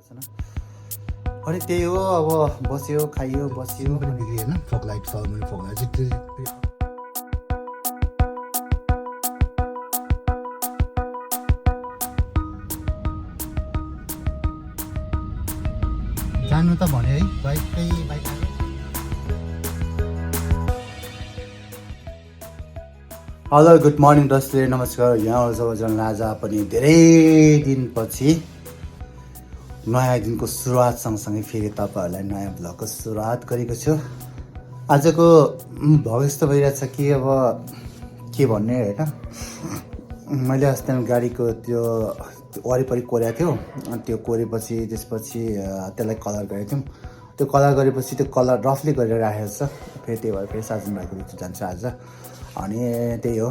छैन। अनि त्यही हो, अब बस्यो खाइयो बस्यो पनि बिग्रियो होइन। फक लाइट छ भने फक लाइट चाहिँ जानु त भने है बाइकै बाइक। हेलो गुड मर्निङ दोस्तले, नमस्कार। यहाँ सबैजना आज पनि धेरै दिनपछि नयाँ दिनको सुरुवात सँगसँगै फेरि तपाईँहरूलाई नयाँ भ्लगको सुरुवात गरेको छु। आजको भ्लग यस्तो भइरहेछ कि अब के भन्ने होइन, मैले अस्ति गाडीको त्यो वरिपरि कोरेको थियो। अनि त्यो कोरेपछि त्यसपछि त्यसलाई कलर गरेको थियौँ। त्यो कलर गरेपछि त्यो कलर रफली गरेर राखेको छ। फेरि त्यही भएर फेरि साजन भाइको बिच जान्छ आज। अनि त्यही हो,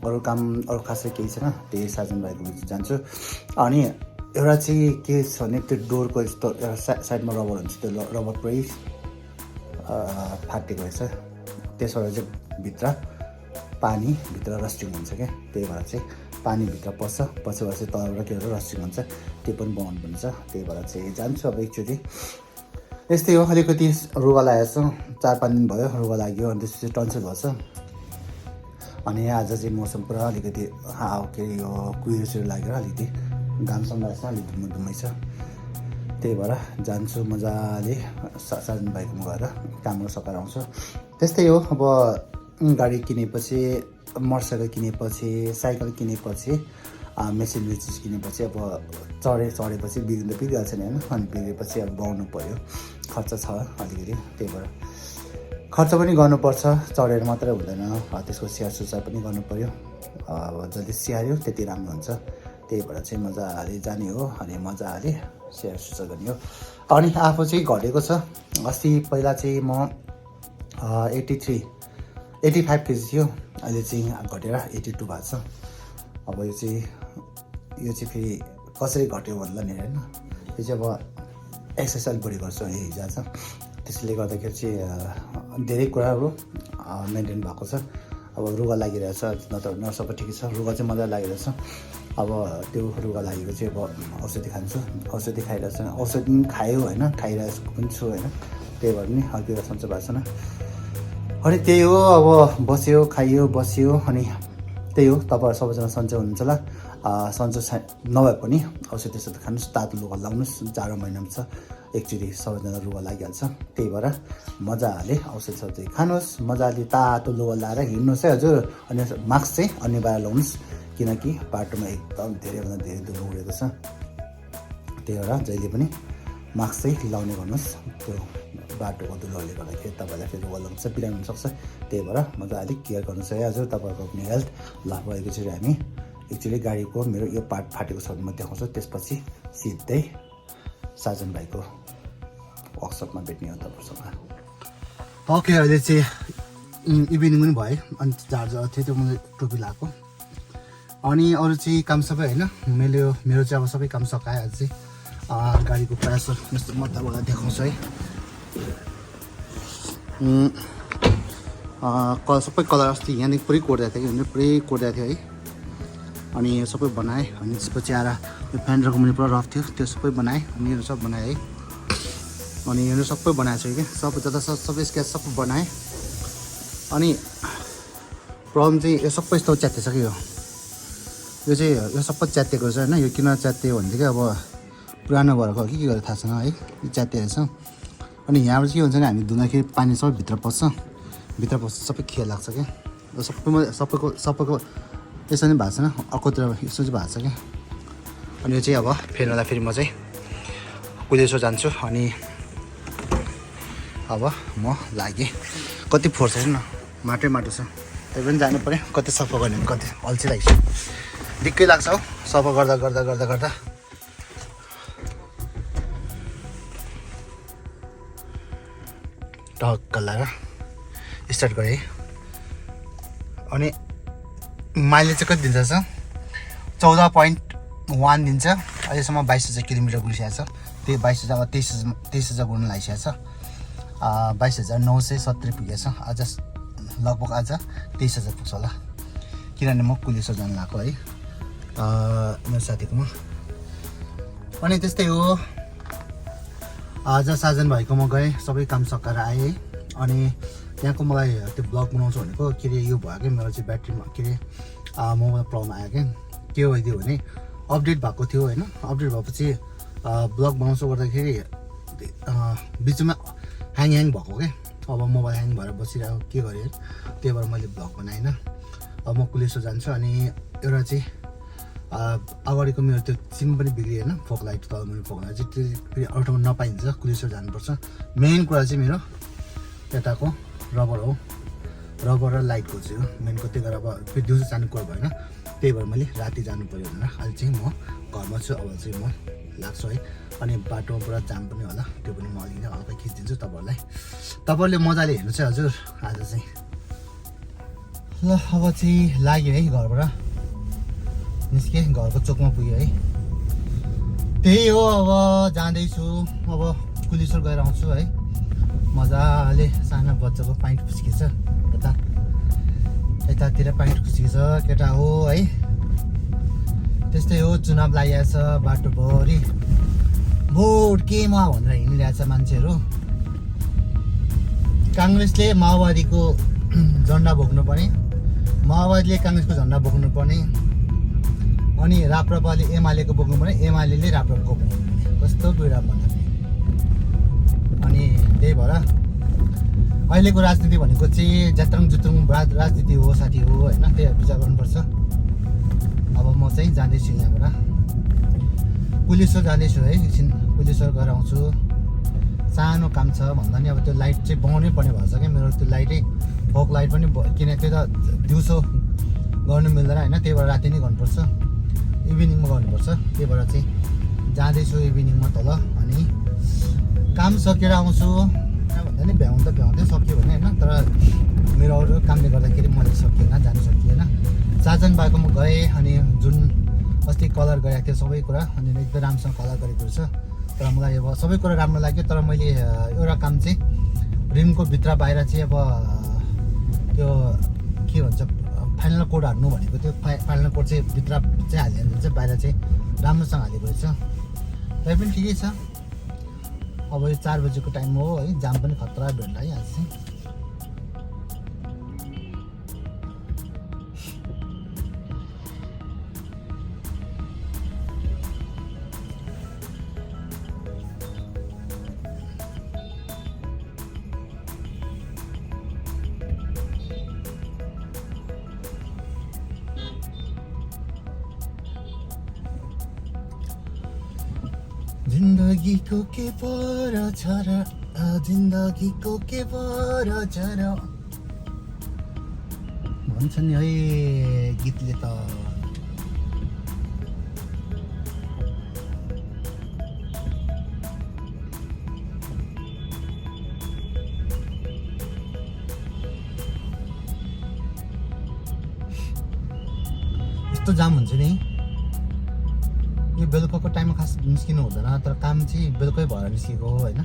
अरू काम अरू खासै केही छैन, त्यही साजन भाइको बिच जान्छु। अनि एउटा चाहिँ के छ भने त्यो डोरको यस्तो एउटा साइडमा रबर हुन्छ, त्यो रबर पुरै फाटेको रहेछ। त्यसबाट चाहिँ भित्र पानी भित्र रस्टिङ हुन्छ क्या, त्यही भएर चाहिँ पानी भित्र पसेपछि तलबाट के गरेर रस्टिङ हुन्छ, त्यो पनि बनाउनु पर्छ। त्यही भएर चाहिँ जान्छु अब एकचोटि। यस्तै हो, अलिकति रुगा लागेको छ, 4-5 दिन भयो रुगा लाग्यो। अनि त्यसपछि टन्सिल भएछ। अनि आज चाहिँ मौसम पुरा अलिकति के अरे यो कुहिरोसिरो लागेर अलिकति घामसँग रहेछ, अलिकति धुम्मै छ। त्यही भएर जान्छु मजाले साजन भाइकोमा गएर कामहरू सकाएर आउँछु। त्यस्तै हो, अब गाडी किनेपछि, मोटरसाइकल किनेपछि, साइकल किनेपछि, मेसिन चिज किनेपछि अब चढेपछि बिग्रिहाल्छ नि होइन। अनि बिग्रेपछि अब बनाउनु पऱ्यो, खर्च छ अलिकति। त्यही भएर खर्च पनि गर्नुपर्छ, चढेर मात्रै हुँदैन। त्यसको स्याहार सुसार पनि गर्नु पऱ्यो। अब जति स्याहार्यो त्यति राम्रो हुन्छ। त्यही भएर चाहिँ मजाले जाने हो अनि मजाले स्याहार सुसार गर्ने हो। अनि आफू चाहिँ घटेको छ। अस्ति पहिला चाहिँ म 85 केजी थियो, अहिले चाहिँ घटेर 82 भएको छ। अब यो चाहिँ फेरि कसरी घट्यो भन्दा नि होइन, यो चाहिँ अब एक्सर्साइज बढी गर्छु है हिजो आज। त्यसले गर्दाखेरि चाहिँ धेरै कुराहरू मेन्टेन भएको छ। अब रुगा लागिरहेछ, नत्र सबै ठिकै छ। रुगा चाहिँ मजाले लागिरहेछ। अब त्यो रुगा लागेको चाहिँ अब औषधि खान्छु, औषधि खाइरहेछ। औषधि पनि खायो होइन, खाइरहेको पनि छु होइन। त्यही भएर पनि अर्को सन्चो भएको छैन। अनि त्यही हो, अब बस्यो खाइयो बस्यो। अनि त्यही हो, तपाईँहरू सबैजना सन्चो हुनुहुन्छ होला। सन्चो नभए पनि औषधि खानुहोस्, तातो लुगा लाउनुहोस्। जाडो महिनामा छ, एकचोटि सबैजना रुगा लागिहाल्छ। त्यही भएर मजाले औषधि खानुहोस्, मजाले तातो लुगा लाएर हिँड्नुहोस् है हजुर। अनि मास्क चाहिँ अनिवार्य लाउनुहोस्, किनकि बाटोमा एकदम धेरैभन्दा धेरै धुलो उडेको छ। त्यही भएर जहिले पनि मास्क चाहिँ लाउने गर्नुहोस्। त्यो बाटोको धुलोले गर्दाखेरि तपाईँलाई फेरि रुगा लाग्छ, बिरामी हुनसक्छ। त्यही भएर मजाले केयर गर्नुहोस् है हजुर। तपाईँहरूको पनि हेल्थ ल भएको चाहिँ हामी एक्चुअली गाडीको मेरो यो पार्ट फाटेको छ भने म देखाउँछु। त्यसपछि सिधै साजन भाइको वर्कसपमा भेट्ने हो तपाईँसँग। ओके, अहिले चाहिँ इभिनिङ पनि भयो। अनि चार्जर थियो त्यो मैले टोपी लगाएको। अनि अरू चाहिँ काम सबै होइन, मेरो चाहिँ अब सबै काम सकाएँ। आज चाहिँ गाडीको प्रेसर यस्तो मजाबाट देखाउँछु है। सबै कलर अस्ति यहाँदेखि पुरै कोरिरहेको थियो कि पुरै कोरिरहेको थियो है। अनि यो सबै बनाएँ। अनि त्यसपछि आएर यो फ्यान मुनि पुरा रफ थियो, त्यो सबै बनाएँ। अनि यो सब बनाएँ है। अनि यो सबै बनाएको छु कि सबै जता सबै स्केच सबै बनाएँ। अनि प्रब्लम चाहिँ यो सबै यस्तो च्यातिएको छ कि यो सबै च्यातिएको छ होइन। यो किन च्यातियो भनेदेखि अब पुरानो भएर के गरेर थाहा छैन है, यो च्यातिएको छ। अनि यहाँबाट के हुन्छ भने हामी धुँदाखेरि पानी सबै भित्र पस्छ सबै खेल लाग्छ क्या। सबैको यसो नै भएको छैन, अर्कोतिर यसो चाहिँ भएको छ क्या। अनि यो चाहिँ अब फेर्नलाई फेरि म चाहिँ कुदेसो जान्छु। अनि अब म लागेँ, कति फोहोर छैन, माटो छ। त्यही पनि जानु पऱ्यो, कति सफा गर्ने, कति अल्छी लाग्छ, दिक्कै लाग्छ हौ सफा गर्दा। टक्क लगाएर स्टार्ट गरेँ। अनि माइलेज चाहिँ कति दिन्छ 14.1 दिन्छ। अहिलेसम्म 22,000 किलोमिटर गइसकेको छ। त्यही 22,000 अब 23,000 गुण लागिसकेको छ। 22,970 पुगेको छ। आज लगभग आज 23,000 पुग्छ होला, किनभने म कुलेश्वर जानु लाग्यो है मेरो साथीकोमा। अनि त्यस्तै हो, आज साजन भाइकोमा गएँ, सबै काम सकाएर आएँ है। अनि त्यहाँको मलाई त्यो ब्लग बनाउँछु भनेको के अरे यो भयो क्या, मेरो चाहिँ ब्याट्रीमा के अरे मोबाइल प्रब्लम आयो क्या। के भइदियो भने अपडेट भएको थियो होइन, अपडेट भएपछि ब्लग बनाउँछु गर्दाखेरि बिचमा ह्याङ भएको क्या। अब मोबाइल ह्याङ भएर बसिरहेको के गरेँ, त्यही भएर मैले ब्लग बनाइनँ। अब म कुलेश्वर जान्छु। अनि एउटा चाहिँ अगाडिको मेरो त्यो सिम पनि बिग्रियो होइन, फोक लाइट तल मेरो फोक लाइट चाहिँ त्यो फेरि अरू ठाउँमा नपाइन्छ, कुलेश्वर जानुपर्छ। मेन कुरा चाहिँ मेरो यताको रबर हो, रबर र लाइटको चाहिँ हो मेनको। त्यही भएर अब फेरि दिउँसो जानु कुरा भएन, त्यही भएर मैले राति जानु पऱ्यो भनेर अहिले चाहिँ म घरमा छु। अब चाहिँ म लाग्छु है। अनि बाटोमा पुरा जाम पनि होला, त्यो पनि म अलिकति हल्का खिचिदिन्छु तपाईँहरूलाई। तपाईँहरूले मजाले हेर्नुहोस् है हजुर। आज चाहिँ ल अब चाहिँ लाग्यो है, घरबाट निस्केँ, घरको चोकमा पुग्यो है। त्यही हो, अब जाँदैछु। अब कुलेश्वर गएर आउँछु है। मजाले सानो बच्चाको पाइन्ट खुस्किन्छ, यतातिर पाइन्ट खुस्किन्छ केटा हो है। त्यस्तै हो, चुनाव लागिरहेको छ बाटोभरि, भोट केमा भनेर हिँडिरहेको छ मान्छेहरू। काङ्ग्रेसले माओवादीको झन्डा बोक्नुपर्ने, माओवादीले काङ्ग्रेसको झन्डा बोक्नुपर्ने, अनि राप्रपाले एमालेको बोक्नुपर्ने, एमाले राप्रपाको बोक्नुपर्ने। कस्तो बिराम भन्दाखेरि। अनि त्यही भएर अहिलेको राजनीति भनेको चाहिँ जात्राङ जुत्रुङ राजनीति हो साथी हो होइन, त्यही विचार गर्नुपर्छ। अब म चाहिँ जाँदैछु यहाँबाट, कुलेश्वर जाँदैछु है। एकछिन कुलेश्वर गएर आउँछु। सानो काम छ भन्दा नि अब त्यो लाइट चाहिँ बनाउनै पर्ने भएछ क्या मेरो। त्यो लाइटै फोक लाइट पनि किन त्यो त दिउँसो गर्नु मिल्दैन होइन, त्यही भएर राति नै गर्नुपर्छ, इभिनिङमा गर्नुपर्छ। त्यही भएर चाहिँ जाँदैछु इभिनिङमा तल। अनि काम सकेर आउँछु भन्दा नि भ्याउँदै सक्यो भने होइन, तर मेरो अरू कामले गर्दाखेरि मैले सकिएन, जानु सकिएन। साजन बाइकोमा गएँ अनि जुन अस्ति कलर गरेको थियो सबै कुरा, अनि एकदम राम्रोसँग कलर गरेको रहेछ। तर मलाई अब सबै कुरा राम्रो लाग्यो, तर मैले एउटा काम चाहिँ रिमको भित्र बाहिर चाहिँ अब त्यो के भन्छ फाइनल कोड हाल्नु भनेको थियो। फाइनल कोड चाहिँ भित्र चाहिँ हाल्यो भने चाहिँ बाहिर चाहिँ राम्रोसँग हालेको रहेछ। तै पनि ठिकै छ। अब यो 4 बजेको टाइम हो है, जाम पनि खतरा भेट्ला है आज चाहिँ। जिन्दगीको के पर छ र, जिन्दगीको के पर छ र भन्छ नि है गीतले त। यस्तो जाम हुन्छ नि यो बेलुकाको टाइममा खास निस्किनु हुँदैन, तर काम चाहिँ बेलुकै भएर निस्केको हो होइन।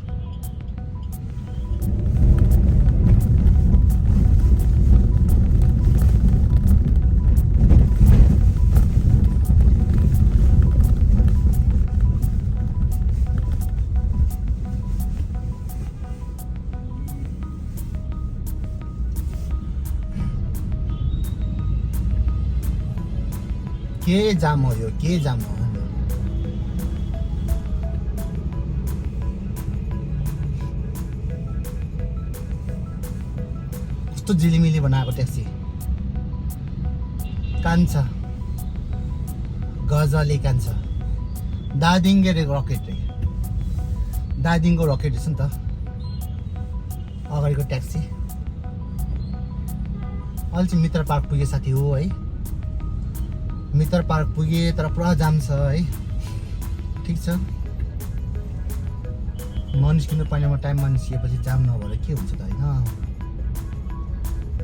के जाम हो यो, के जाम हो। कस्तो जिलिमिली बनाएको ट्याक्सी, कान्छ गजले कान्छ। दार्जिलिङको रकेट रे, दार्जिलिङको रकेट रहेछ नि त अगाडिको ट्याक्सी। अहिले चाहिँ मित्र पार्क पुगे साथी हो है, मित्र पार्क पुगे तर पुरा जाम छ है। ठिक छ, ननिस्किनु पर्नेमा टाइममा निस्किएपछि जाम नभएर के हुन्छ त होइन।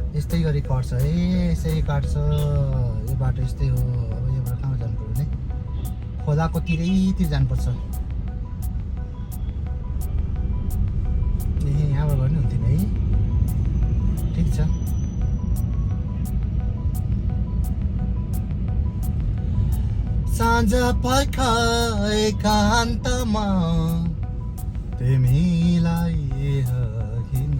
यस्तै गरी काट्छ है, यसरी काट्छ यो बाटो, यस्तै हो। अब योबाट कहाँ जानु पर्यो भने खोलाको तिरैतिर जानुपर्छ। ए यहाँबाट गर्नु हुन्थ्यो है। ठिक छ, साँझ पर्ख एकान्तमा तिमीलाई किन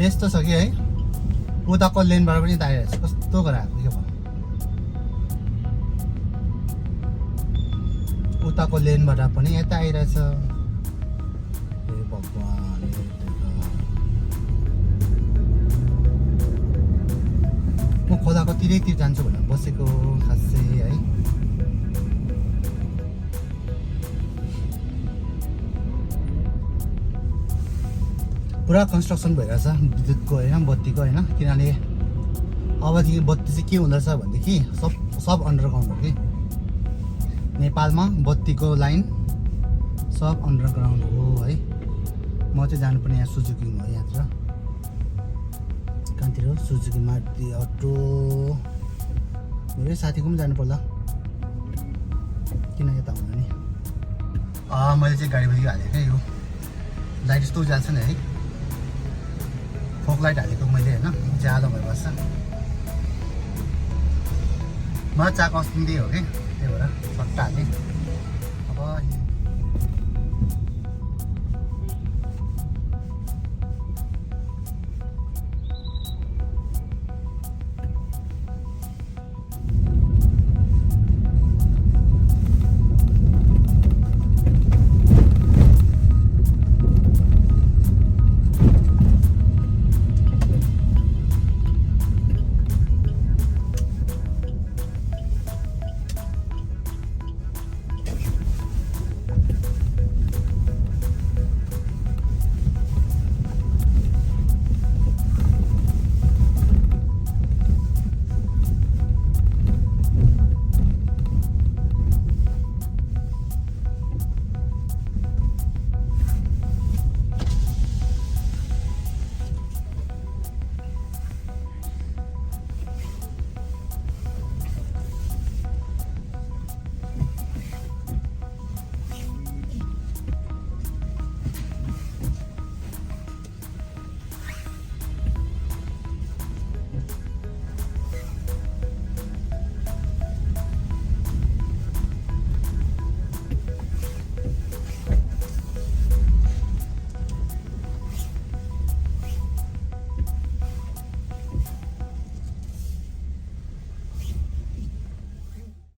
यस्तो छ कि है उताको लेनबाट पनि आइरहेको छ कस्तो गराएको के भयो उताको लेनबाट पनि यता आइरहेछ हे भगवान् म खोलाको तिरैतिर जान्छु भनेर बसेको खासै है पुरा कन्स्ट्रक्सन भइरहेछ विद्युतको होइन बत्तीको होइन किनभने अबदेखि बत्ती चाहिँ के हुँदो रहेछ भनेदेखि सब अन्डरग्राउन्ड हो कि नेपालमा बत्तीको लाइन सब अन्डरग्राउन्ड हो है म चाहिँ जानुपर्ने यहाँ सुजुकीमा हो यहाँतिर कहाँतिर हो सुजुकीमा अटो मेरो साथीको पनि जानु पर्ला किन यता हुनु नि मैले चाहिँ गाडी बजी हालेँ क्या यो लाइट यस्तो उज्यालो छ नि है फोक लाइट हालेको मैले होइन ज्यादा भएर बस्छ मलाई चाको अस्ति हो कि त्यही भएर सट्टा हालेँ अब